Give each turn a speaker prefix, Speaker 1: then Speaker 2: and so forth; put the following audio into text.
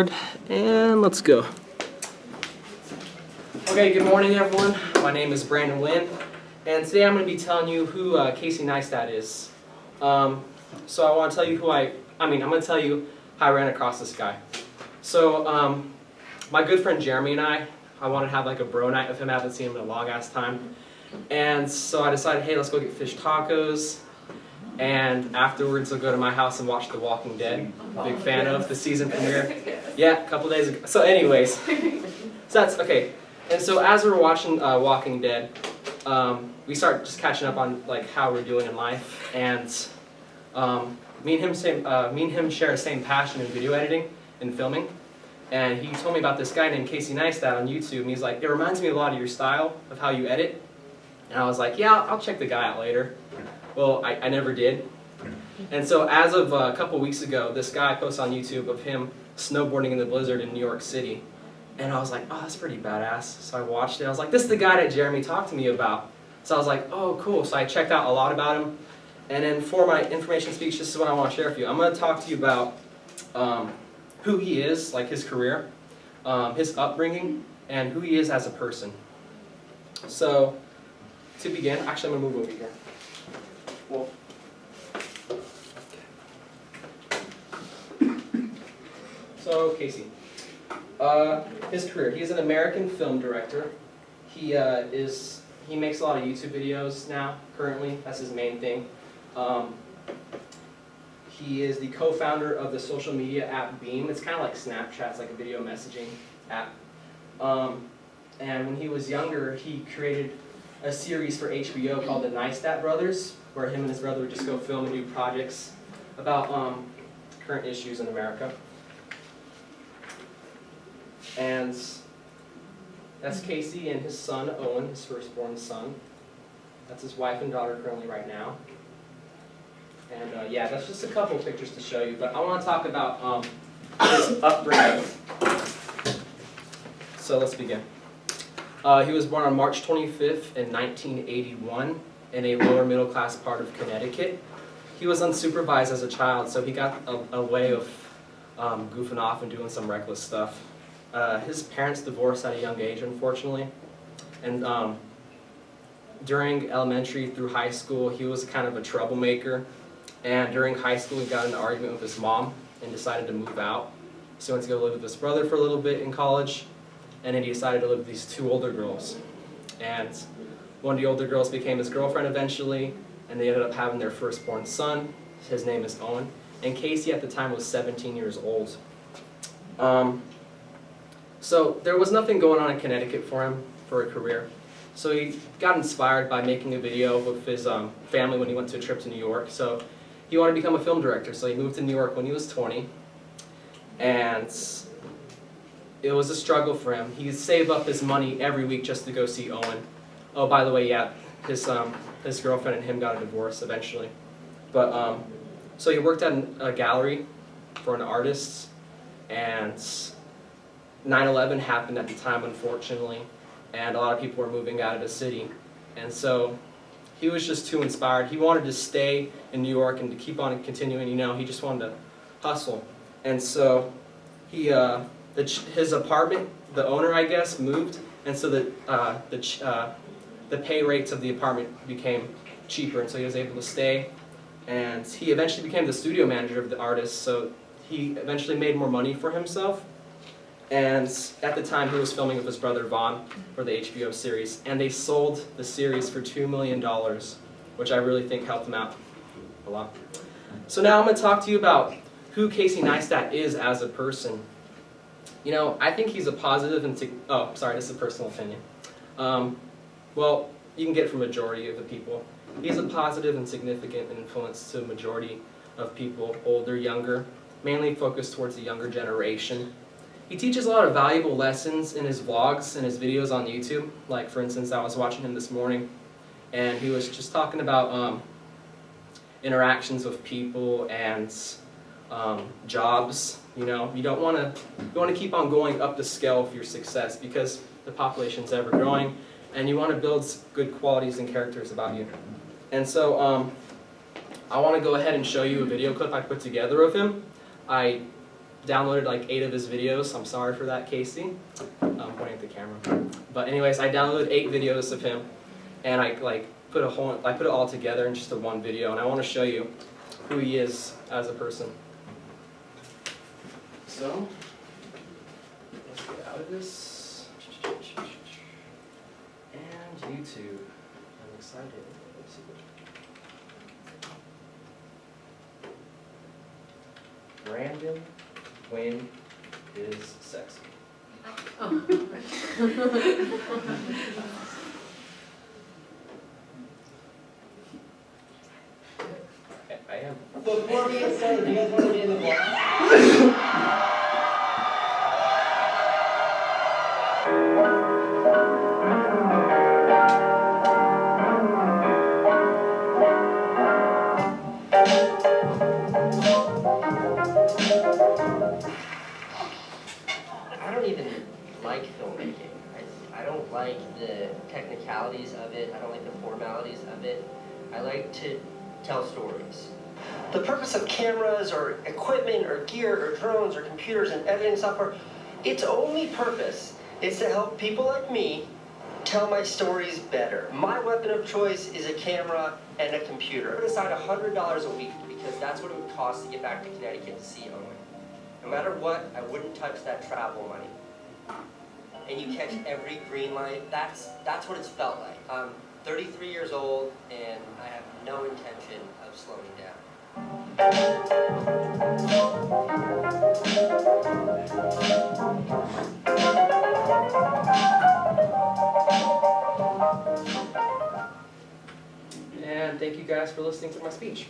Speaker 1: record, and let's go. Okay, good morning everyone. My name is Brandon Lynn, and today I'm going to be telling you who Casey Neistat is. So I want to tell you I'm going to tell you how I ran across this guy. So my good friend Jeremy and I wanted to have like a bro night with him. I haven't seen him in a long ass time. And so I decided, hey, let's go get fish tacos. And afterwards, I'll go to my house and watch The Walking Dead. Big fan of the season premiere. Yeah, a couple days ago. So anyways, so that's okay. And so as we're watching Walking Dead, we start just catching up on like how we're doing in life. And me and him share the same passion in video editing and filming. And he told me about this guy named Casey Neistat on YouTube. And he's like, it reminds me a lot of your style of how you edit. And I was like, yeah, I'll check the guy out later. Well, I never did. And so as of a couple weeks ago, this guy posted on YouTube of him snowboarding in the blizzard in New York City. And I was like, oh, that's pretty badass. So I watched it. I was like, this is the guy that Jeremy talked to me about. So I was like, oh, cool. So I checked out a lot about him. And then for my information speech, this is what I want to share with you. I'm going to talk to you about who he is, like his career, his upbringing, and who he is as a person. So to begin, actually I'm going to move over here. Well, so Casey, his career. He's an American film director. He makes a lot of YouTube videos now. Currently, that's his main thing. He is the co-founder of the social media app Beam. It's kind of like Snapchat. It's like a video messaging app. And when he was younger, he created a series for HBO called the Neistat Brothers, where him and his brother would just go film and do projects about current issues in America. And that's Casey and his son, Owen, his firstborn son. That's his wife and daughter currently right now. And yeah, that's just a couple of pictures to show you, but I want to talk about his upbringing. So let's begin. He was born on March 25th in 1981 in a lower middle class part of Connecticut. He was unsupervised as a child, so he got a way of goofing off and doing some reckless stuff. His parents divorced at a young age, unfortunately. And during elementary through high school, he was kind of a troublemaker. And during high school, he got in an argument with his mom and decided to move out. So he went to go live with his brother for a little bit in college. And then he decided to live with these two older girls. And one of the older girls became his girlfriend eventually, and they ended up having their firstborn son. His name is Owen. And Casey at the time was 17 years old. So there was nothing going on in Connecticut for him for a career. So he got inspired by making a video with his family when he went to a trip to New York. So he wanted to become a film director, so he moved to New York when he was 20. And it was a struggle for him. He'd save up his money every week just to go see Owen. Oh, by the way, yeah, his girlfriend and him got a divorce eventually. But so he worked at a gallery for an artist, and 9/11 happened at the time, unfortunately, and a lot of people were moving out of the city. And so he was just too inspired. He wanted to stay in New York and to keep on continuing, he just wanted to hustle. And so he his apartment, the owner, I guess, moved, and so the pay rates of the apartment became cheaper, and so he was able to stay. And he eventually became the studio manager of the artist, so he eventually made more money for himself. And at the time, he was filming with his brother Vaughn for the HBO series, and they sold the series for $2 million, which I really think helped him out a lot. So now I'm going to talk to you about who Casey Neistat is as a person. I think he's a positive and oh, sorry, this is a personal opinion. Well, you can get it from a majority of the people. He's a positive and significant influence to a majority of people, older, younger, mainly focused towards the younger generation. He teaches a lot of valuable lessons in his vlogs and his videos on YouTube. Like, for instance, I was watching him this morning, and he was just talking about interactions with people and jobs. You want to keep on going up the scale of your success because the population's ever growing, and you want to build good qualities and characters about you. And so I want to go ahead and show you a video clip I put together of him. I downloaded like 8 of his videos. I'm sorry for that, Casey. I'm pointing at the camera. But anyways, I downloaded 8 videos of him, and I put it all together in just one video, and I want to show you who he is as a person. So let's get out of this. And YouTube. I'm excited. Let's see. Brandon Wayne is sexy.
Speaker 2: Oh.
Speaker 1: I am.
Speaker 3: Before we get started, do you guys want to be in the vlog?
Speaker 4: I don't even like filmmaking. I don't like the technicalities of it. I don't like the formalities of it. I like to tell stories. The purpose of cameras or equipment or gear or drones or computers and editing software, its only purpose is to help people like me tell my stories better. My weapon of choice is a camera and a computer. I put aside $100 a week because that's what it would cost to get back to Connecticut to see Owen. No matter what, I wouldn't touch that travel money. And you catch every green light. That's what it's felt like. I'm 33 years old and I have no intention of slowing down.
Speaker 1: And thank you guys for listening to my speech.